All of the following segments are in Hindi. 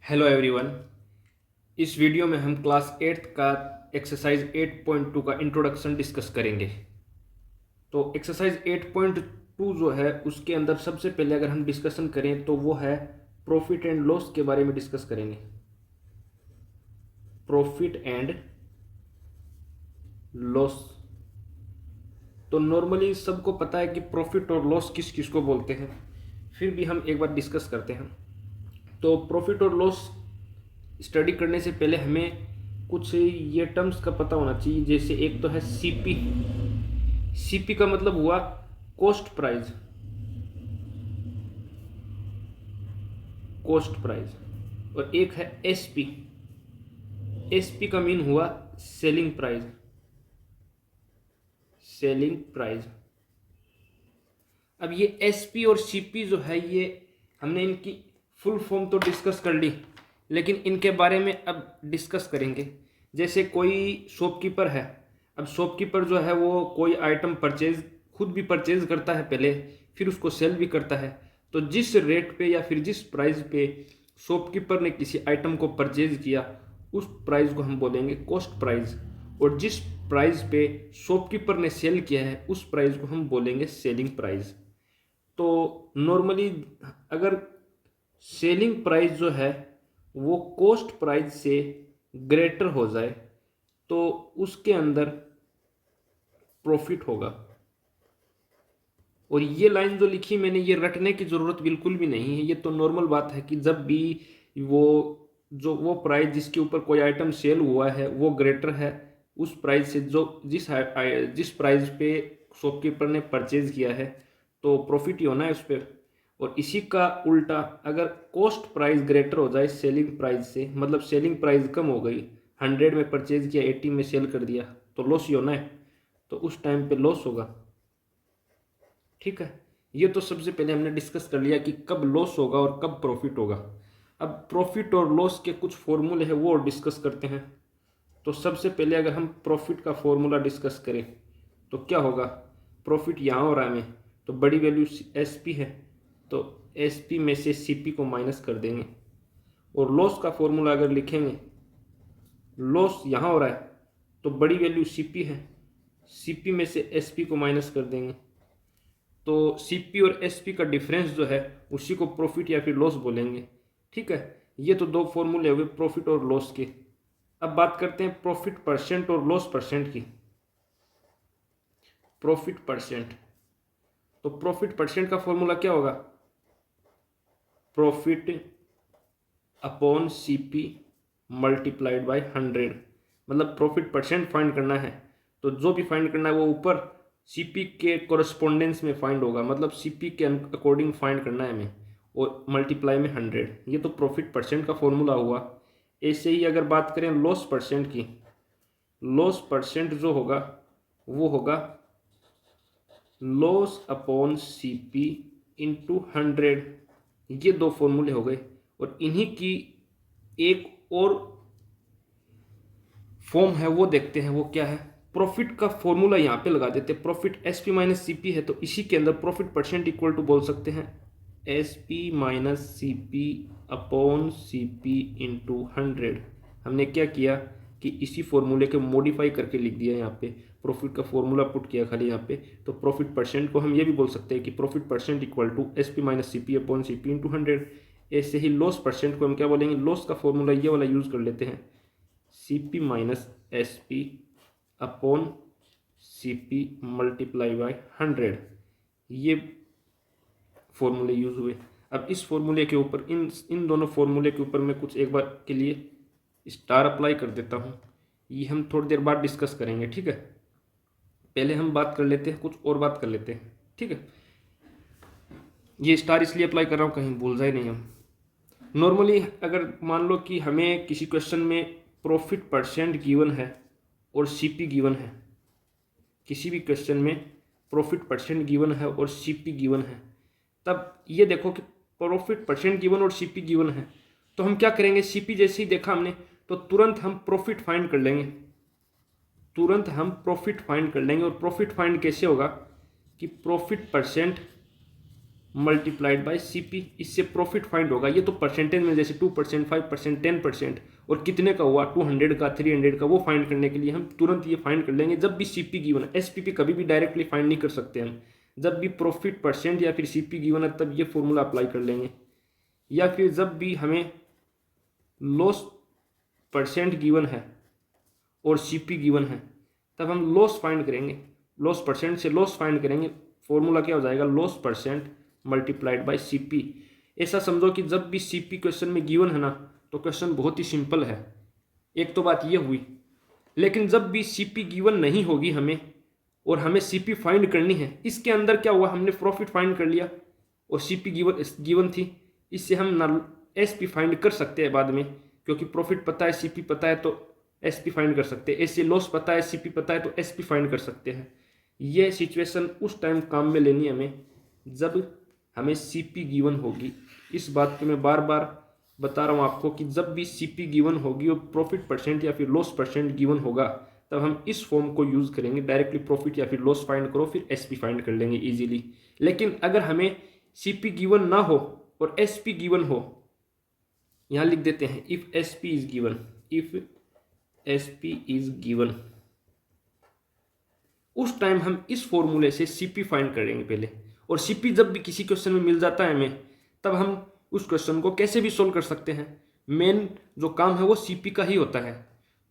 Hello everyone. इस वीडियो में हम क्लास 8th का एक्सरसाइज 8.2 का इंट्रोडक्शन डिस्कस करेंगे। तो एक्सरसाइज 8.2 जो है उसके अंदर सबसे पहले अगर हम डिस्कशन करें तो वो है प्रॉफिट एंड लॉस के बारे में डिस्कस करेंगे। Profit and loss. तो नॉर्मली सबको पता है कि प्रॉफिट और लॉस किस किस को बोलते हैं, फिर भी हम एक बार डिस्कस करते हैं। तो प्रॉफिट और लॉस स्टडी करने से पहले हमें कुछ ये टर्म्स का पता होना चाहिए। जैसे एक तो है सीपी। सीपी का मतलब हुआ कॉस्ट प्राइस। Cost price. और एक है एसपी। एसपी का मीन हुआ सेलिंग प्राइस। Selling price. अब ये एसपी और सीपी जो है ये हमने इनकी फुल फॉर्म तो डिस्कस कर ली, लेकिन इनके बारे में अब डिस्कस करेंगे। जैसे कोई शॉपकीपर है। अब शॉपकीपर जो है वो कोई आइटम परचेज खुद भी परचेज करता है पहले, फिर उसको सेल भी करता है। तो जिस रेट पे या फिर जिस प्राइस पे शॉपकीपर ने किसी आइटम को परचेज किया उस प्राइस को हम बोलेंगे कॉस्ट प्राइस। और जिस प्राइस पे शॉपकीपर ने सेल किया है उस प्राइस को हम बोलेंगे सेलिंग प्राइस। तो नॉर्मली अगर सेलिंग प्राइस जो है वो कॉस्ट प्राइस से ग्रेटर हो जाए तो उसके अंदर प्रॉफिट होगा। और ये लाइन जो लिखी मैंने, ये रटने की ज़रूरत बिल्कुल भी नहीं है। ये तो नॉर्मल बात है कि जब भी वो वो प्राइस जिसके ऊपर कोई आइटम सेल हुआ है वो ग्रेटर है उस प्राइस से जो जिस प्राइस पे शॉपकीपर ने परचेज किया है, तो प्रॉफिट ही होना है उस पर। और इसी का उल्टा अगर कॉस्ट प्राइस ग्रेटर हो जाए सेलिंग प्राइस से, मतलब सेलिंग प्राइस कम हो गई, 100 में परचेज किया 80 में सेल कर दिया, तो लॉस ही होना है। तो उस टाइम पे लॉस होगा। ठीक है, ये तो सबसे पहले हमने डिस्कस कर लिया कि कब लॉस होगा और कब प्रॉफिट होगा। अब प्रॉफिट और लॉस के कुछ फॉर्मूले हैं वो डिस्कस करते हैं। तो सबसे पहले अगर हम प्रॉफिट का फॉर्मूला डिस्कस करें तो क्या होगा। प्रॉफिट यहाँ हो रहा है हमें, तो बड़ी वैल्यू एस पी है, तो एस पी में से सी पी को माइनस कर देंगे। और लॉस का फॉर्मूला अगर लिखेंगे, लॉस यहाँ हो रहा है तो बड़ी वैल्यू सी पी है, सी पी में से एस पी को माइनस कर देंगे। तो सीपी और एसपी का डिफरेंस जो है उसी को प्रॉफिट या फिर लॉस बोलेंगे। ठीक है, ये तो दो फॉर्मूले हुए प्रॉफिट और लॉस के। अब बात करते हैं प्रॉफिट परसेंट और लॉस परसेंट की। प्रॉफिट परसेंट, तो प्रॉफिट परसेंट का फॉर्मूला क्या होगा। Profit upon CP multiplied by 100। मतलब प्रॉफिट परसेंट फाइंड करना है तो जो भी फाइंड करना है वो ऊपर सीपी के कोरस्पोंडेंस में फाइंड होगा, मतलब सीपी के अकॉर्डिंग फाइंड करना है हमें, और मल्टीप्लाई में 100। ये तो प्रॉफिट परसेंट का फॉर्मूला हुआ। ऐसे ही अगर बात करें लॉस परसेंट की, लॉस परसेंट जो होगा वो होगा लॉस अपॉन सीपी इंटू 100। ये दो फॉर्मूले हो गए। और इन्हीं की एक और फॉर्म है वो देखते हैं, वो क्या है। प्रॉफिट का फॉर्मूला यहाँ पे लगा देते हैं। Profit S P minus C P है तो इसी के अंदर प्रॉफिट परसेंट इक्वल टू बोल सकते हैं S P minus C P upon C P into 100। हमने क्या किया कि इसी फॉर्मूले के मॉडिफाई करके लिख दिया यहाँ पे, प्रॉफिट का फॉर्मूला पुट किया खाली यहाँ पे। तो प्रॉफिट परसेंट को हम ये भी बोल सकते हैं कि profit percent equal to S P minus C P upon C P into 100। ऐसे ही लॉस परसेंट को हम क्या बोलेंगे, लॉस का फॉर्मूला ये वाला यूज़ कर लेते हैं, C P minus S P upon C P multiply by 100। ये फॉर्मूले यूज हुए। अब इस फॉर्मूले के ऊपर इन दोनों फॉर्मूले के ऊपर मैं कुछ एक बार के लिए स्टार अप्लाई कर देता हूँ। ये हम थोड़ी देर बाद डिस्कस करेंगे। ठीक है, पहले हम बात कर लेते हैं, कुछ और बात कर लेते हैं। ठीक है, ये स्टार इसलिए अप्लाई कर रहा हूँ कहीं भूल जाए नहीं हम। नॉर्मली अगर मान लो कि हमें किसी क्वेश्चन में प्रॉफिट परसेंट गिवन है और सीपी गिवन है, किसी भी क्वेश्चन में प्रॉफिट परसेंट गिवन है और सीपी गिवन है, तब ये देखो कि प्रॉफिट परसेंट गिवन और सीपी गिवन है, तो हम क्या करेंगे, सीपी जैसे ही देखा हमने तो तुरंत हम प्रॉफिट फाइंड कर लेंगे। तुरंत हम प्रॉफिट फाइंड कर लेंगे। और प्रॉफिट फाइंड कैसे होगा कि profit percent multiplied bye CP, इससे प्रॉफिट फाइंड होगा। ये तो परसेंटेज में जैसे 2%, 5%, 10% और कितने का हुआ 200 का, 300 का, वो फाइंड करने के लिए हम तुरंत ये फाइंड कर लेंगे जब भी सीपी गिवन है। एसपीपी कभी भी डायरेक्टली फाइंड नहीं कर सकते हम, जब भी प्रॉफिट परसेंट या फिर सीपी गिवन है तब ये फॉर्मूला अप्लाई कर लेंगे। या फिर जब भी हमें लॉस परसेंट गिवन है और सीपी गिवन है तब हम लॉस फाइंड करेंगे, लॉस परसेंट से लॉस फाइंड करेंगे। फॉर्मूला क्या हो जाएगा, loss percent multiplied bye CP. ऐसा समझो कि जब भी सीपी क्वेश्चन में गिवन है ना तो क्वेश्चन बहुत ही सिंपल है। एक तो बात ये हुई, लेकिन जब भी सीपी गिवन नहीं होगी हमें और हमें सीपी फाइंड करनी है, इसके अंदर क्या हुआ, हमने प्रॉफिट फाइंड कर लिया और सीपी गिवन थी, इससे हम ना एसपी फाइंड कर सकते हैं बाद में, क्योंकि प्रॉफिट पता है, सीपी पता है तो एसपी फाइंड कर सकते हैं। ऐसे लॉस पता है, सीपी पता है तो एसपी फाइंड कर सकते हैं। ये सिचुएशन उस टाइम काम में लेनी है हमें जब हमें सीपी गिवन होगी। इस बात को मैं बार बार बता रहा हूँ आपको कि जब भी सीपी गिवन होगी और प्रॉफिट परसेंट या फिर लॉस परसेंट गिवन होगा तब हम इस फॉर्म को यूज़ करेंगे। डायरेक्टली प्रॉफिट या फिर लॉस फाइंड करो फिर एसपी फाइंड कर लेंगे इजीली। लेकिन अगर हमें सीपी गिवन ना हो और एसपी गिवन हो, यहाँ लिख देते हैं if SP is given, if SP is given, उस टाइम हम इस फॉर्मूले से सीपी फाइंड करेंगे पहले। और सीपी जब भी किसी क्वेश्चन में मिल जाता है हमें, तब हम उस क्वेश्चन को कैसे भी सोल्व कर सकते हैं। मेन जो काम है वो सीपी का ही होता है।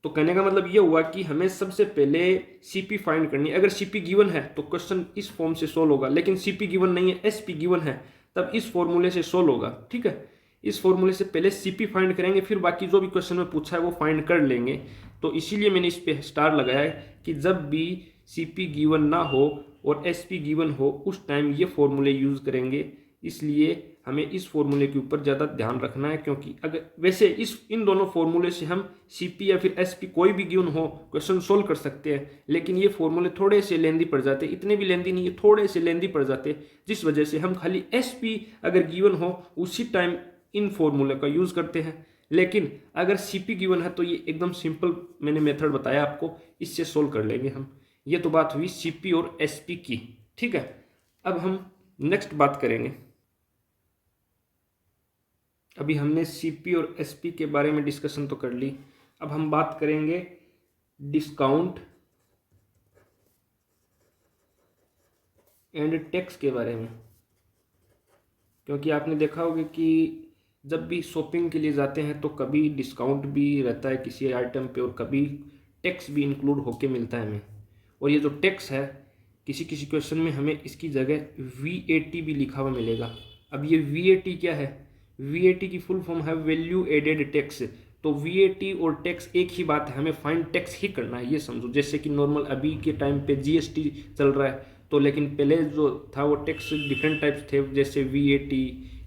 तो कहने का मतलब ये हुआ कि हमें सबसे पहले सीपी फाइंड करनी है। अगर सीपी गिवन है तो क्वेश्चन इस फॉर्म से सोल्व होगा, लेकिन सीपी गिवन नहीं है, एसपी गिवन है, तब इस फॉर्मूले से सोल्व होगा। ठीक है, इस फॉर्मूले से पहले सीपी फाइंड करेंगे, फिर बाकी जो भी क्वेश्चन में पूछा है वो फाइंड कर लेंगे। तो इसीलिए मैंने इस पे स्टार लगाया है कि जब भी सीपी गिवन ना हो और एसपी गिवन हो उस टाइम ये फॉर्मूले यूज़ करेंगे। इसलिए हमें इस फॉर्मूले के ऊपर ज़्यादा ध्यान रखना है, क्योंकि अगर वैसे इन दोनों फॉर्मूले से हम सीपी या फिर एसपी कोई भी गिवन हो क्वेश्चन सोल्व कर सकते हैं, लेकिन ये फॉर्मूले थोड़े से लेंदी पड़ जाते, इतने भी लेंदी नहीं है, थोड़े से लेंदी पड़ जाते, जिस वजह से हम खाली एसपी अगर गिवन हो उसी टाइम इन फॉर्मूले का यूज़ करते हैं। लेकिन अगर सीपी गिवन है तो ये एकदम सिंपल मैंने मेथड बताया आपको, इससे सोल्व कर लेंगे हम। ये तो बात हुई सीपी और एसपी की। ठीक है, अब हम नेक्स्ट बात करेंगे। अभी हमने सीपी और एसपी के बारे में डिस्कशन तो कर ली, अब हम बात करेंगे डिस्काउंट एंड टैक्स के बारे में। क्योंकि आपने देखा होगा कि जब भी शॉपिंग के लिए जाते हैं तो कभी डिस्काउंट भी रहता है किसी आइटम पे और कभी टैक्स भी इंक्लूड होके मिलता है हमें। और ये जो टैक्स है किसी किसी क्वेश्चन में हमें इसकी जगह VAT भी लिखा हुआ मिलेगा। अब ये VAT क्या है, VAT की फुल फॉर्म है वैल्यू एडेड टैक्स। तो VAT और टैक्स एक ही बात है, हमें फाइन टैक्स ही करना है, ये समझो। जैसे कि नॉर्मल अभी के टाइम पे GST चल रहा है, तो लेकिन पहले जो था वो टैक्स डिफरेंट टाइप्स थे, जैसे VAT।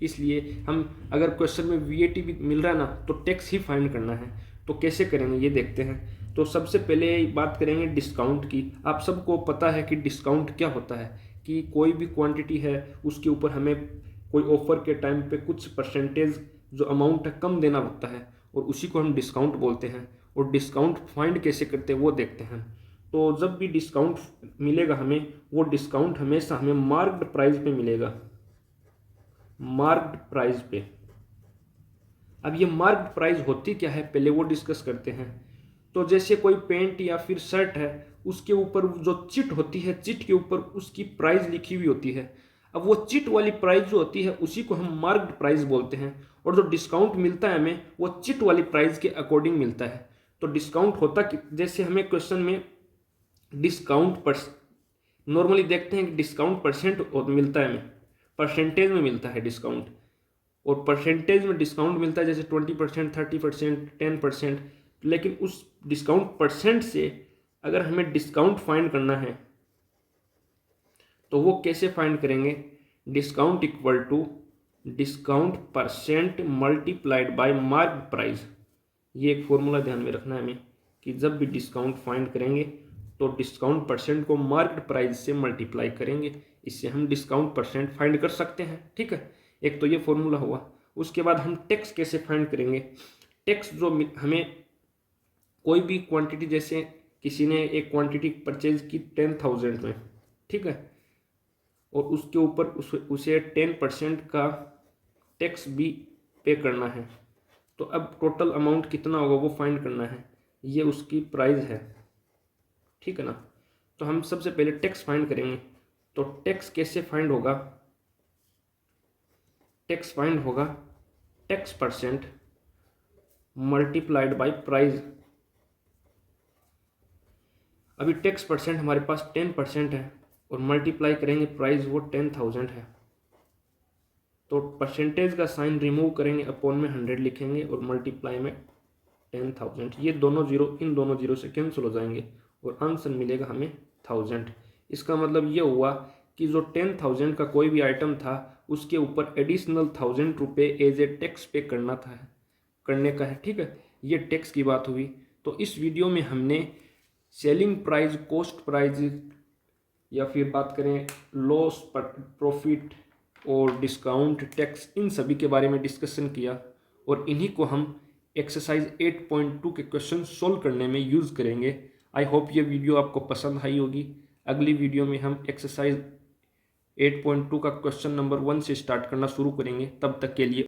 इसलिए हम अगर क्वेश्चन में VAT भी मिल रहा है ना तो टैक्स ही फाइंड करना है। तो कैसे करेंगे ये देखते हैं। तो सबसे पहले बात करेंगे डिस्काउंट की। आप सबको पता है कि डिस्काउंट क्या होता है, कि कोई भी क्वांटिटी है उसके ऊपर हमें कोई ऑफर के टाइम पे कुछ परसेंटेज जो अमाउंट है कम देना होता है और उसी को हम डिस्काउंट बोलते हैं। और डिस्काउंट फाइंड कैसे करते हैं वो देखते हैं। तो जब भी डिस्काउंट मिलेगा हमें, वो डिस्काउंट हमेशा हमें मार्क्ड प्राइस पे मिलेगा, मार्क्ड प्राइस पे। अब ये मार्क्ड प्राइस होती क्या है पहले वो डिस्कस करते हैं। तो जैसे कोई पेंट या फिर शर्ट है, उसके ऊपर जो चिट होती है, चिट के ऊपर उसकी प्राइस लिखी हुई होती है। अब वो चिट वाली प्राइस जो होती है उसी को हम मार्क्ड प्राइस बोलते हैं। और जो डिस्काउंट मिलता है हमें वो चिट वाली प्राइस के अकॉर्डिंग मिलता है। तो डिस्काउंट होता कि जैसे हमें क्वेश्चन में डिस्काउंट पर नॉर्मली देखते हैं कि डिस्काउंट परसेंट मिलता है, हमें परसेंटेज में मिलता है डिस्काउंट। और परसेंटेज में डिस्काउंट मिलता है जैसे 20%, 30%, 10%। लेकिन उस डिस्काउंट परसेंट से अगर हमें डिस्काउंट फाइंड करना है तो वो कैसे फाइंड करेंगे, discount equal to discount percent multiplied by mark price. ये एक फॉर्मूला ध्यान में रखना है हमें कि जब भी डिस्काउंट फाइंड करेंगे तो डिस्काउंट परसेंट को मार्क्ड प्राइस से मल्टीप्लाई करेंगे, इससे हम डिस्काउंट परसेंट फाइंड कर सकते हैं। ठीक है, एक तो ये फॉर्मूला हुआ। उसके बाद हम टैक्स कैसे फाइंड करेंगे। टैक्स जो हमें कोई भी क्वांटिटी, जैसे किसी ने एक क्वांटिटी परचेज की 10,000 में, ठीक है, और उसके ऊपर उसे 10% का टैक्स भी पे करना है। तो अब टोटल अमाउंट कितना होगा वो फाइंड करना है, ये उसकी प्राइस है, ठीक है ना। तो हम सबसे पहले टैक्स फाइंड करेंगे। तो टैक्स कैसे फाइंड होगा, टैक्स फाइंड होगा tax percent multiplied bye price. अभी टैक्स परसेंट हमारे पास 10% है और मल्टीप्लाई करेंगे प्राइस, वो 10,000 है। तो परसेंटेज का साइन रिमूव करेंगे, अपॉन में 100 लिखेंगे और मल्टीप्लाई में 10,000। ये दोनों जीरो इन दोनों जीरो से कैंसिल हो जाएंगे और आंसर मिलेगा हमें 1000। इसका मतलब ये हुआ कि जो 10,000 का कोई भी आइटम था उसके ऊपर एडिशनल 1000 रुपये एज ए टैक्स पे करना था, करने का है, ठीक है। ये टैक्स की बात हुई। तो इस वीडियो में हमने सेलिंग प्राइस, कॉस्ट प्राइस, या फिर बात करें लॉस प्रॉफिट और डिस्काउंट टैक्स, इन सभी के बारे में डिस्कशन किया और इन्हीं को हम एक्सरसाइज 8.2 के क्वेश्चन सोल्व करने में यूज़ करेंगे। आई होप ये वीडियो आपको पसंद आई होगी। अगली वीडियो में हम एक्सरसाइज 8.2 का क्वेश्चन नंबर 1 से स्टार्ट करना शुरू करेंगे। तब तक के लिए